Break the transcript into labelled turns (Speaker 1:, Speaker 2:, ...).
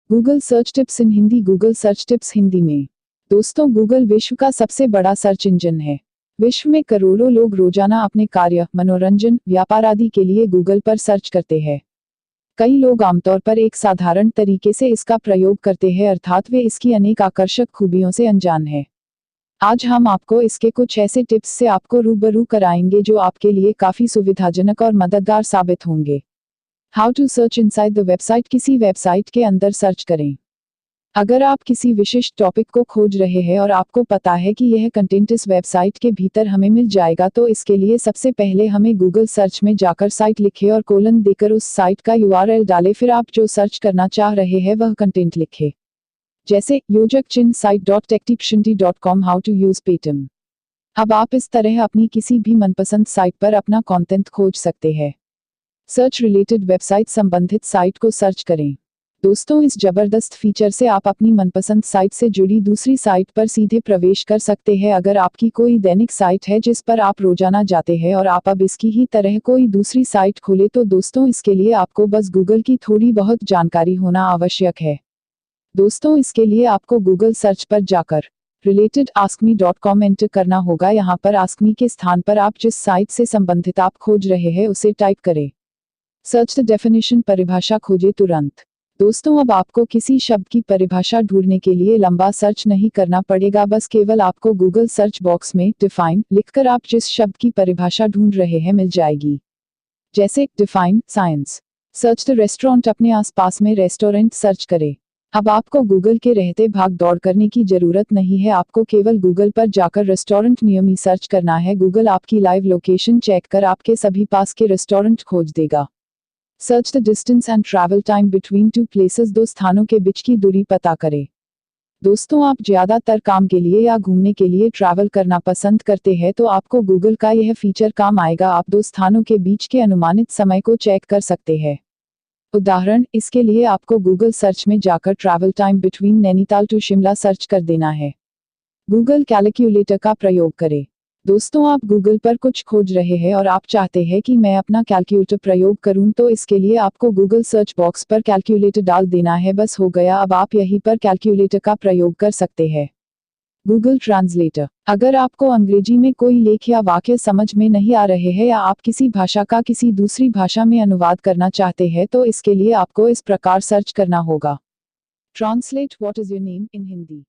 Speaker 1: Google search tips इन Hindi. Google search tips Hindi में। दोस्तों, Google विश्व का सबसे बड़ा सर्च इंजन है। विश्व में करोड़ों लोग रोजाना अपने कार्य, मनोरंजन, व्यापार आदि के लिए गूगल पर सर्च करते हैं। कई लोग आमतौर पर एक साधारण तरीके से इसका प्रयोग करते हैं, अर्थात वे इसकी अनेक आकर्षक खूबियों से अनजान हैं। आज हम आपको इसके कुछ ऐसे टिप्स से आपको रूबरू कराएंगे जो आपके लिए काफी सुविधाजनक और मददगार साबित होंगे। How to search inside the website. किसी वेबसाइट के अंदर सर्च करें। अगर आप किसी विशिष्ट टॉपिक को खोज रहे हैं और आपको पता है कि यह कंटेंट इस वेबसाइट के भीतर हमें मिल जाएगा, तो इसके लिए सबसे पहले हमें गूगल सर्च में जाकर साइट लिखें और कोलन देकर उस साइट का यूआरएल डालें। फिर आप जो सर्च करना चाह रहे हैं वह कंटेंट लिखें, जैसे योजक चिन्ह site.techtipshindy.com how to use Paytm. अब आप इस तरह अपनी किसी भी मनपसंद साइट पर अपना कंटेंट खोज सकते हैं। Search related website. संबंधित साइट को सर्च करें। दोस्तों, इस जबरदस्त फीचर से आप अपनी मनपसंद साइट से जुड़ी दूसरी साइट पर सीधे प्रवेश कर सकते हैं। अगर आपकी कोई दैनिक साइट है जिस पर आप रोजाना जाते हैं और आप अब इसकी ही तरह कोई दूसरी साइट खोले, तो दोस्तों इसके लिए आपको बस गूगल की थोड़ी बहुत जानकारी होना आवश्यक है। दोस्तों, इसके लिए आपको गूगल सर्च पर जाकर रिलेटेड askme.com एंटर करना होगा। यहाँ पर askme के स्थान पर आप जिस साइट से संबंधित आप खोज रहे हैं उसे टाइप करें। Search the definition. परिभाषा खोजें तुरंत। दोस्तों, अब आपको किसी शब्द की परिभाषा ढूंढने के लिए लंबा सर्च नहीं करना पड़ेगा, बस केवल आपको गूगल सर्च बॉक्स में डिफाइन लिखकर आप जिस शब्द की परिभाषा ढूंढ रहे हैं मिल जाएगी। जैसे define science. Search the restaurant. अपने आसपास में रेस्टोरेंट सर्च करें। अब आपको गूगल के रहते भाग दौड़ करने की जरूरत नहीं है, आपको केवल गूगल पर जाकर रेस्टोरेंट नियर मी सर्च करना है। गूगल आपकी लाइव लोकेशन चेक कर आपके सभी पास के रेस्टोरेंट खोज देगा। Search the distance and travel time between two places. दो स्थानों के बीच की दूरी पता करें। दोस्तों, आप ज्यादातर काम के लिए या घूमने के लिए ट्रैवल करना पसंद करते हैं, तो आपको गूगल का यह फीचर काम आएगा। आप दो स्थानों के बीच के अनुमानित समय को चेक कर सकते हैं। उदाहरण, इसके लिए आपको गूगल सर्च में जाकर travel time between Nainital to Shimla search कर देना है। गूगल कैलकुलेटर का प्रयोग करें। दोस्तों, आप गूगल पर कुछ खोज रहे हैं और आप चाहते हैं कि मैं अपना कैलकुलेटर प्रयोग करूं, तो इसके लिए आपको गूगल सर्च बॉक्स पर कैलकुलेटर डाल देना है। बस हो गया, अब आप यहीं पर कैलकुलेटर का प्रयोग कर सकते हैं। Google translator. अगर आपको अंग्रेजी में कोई लेख या वाक्य समझ में नहीं आ रहे हैं या आप किसी भाषा का किसी दूसरी भाषा में अनुवाद करना चाहते हैं, तो इसके लिए आपको इस प्रकार सर्च करना होगा। Translate what is your name in Hindi.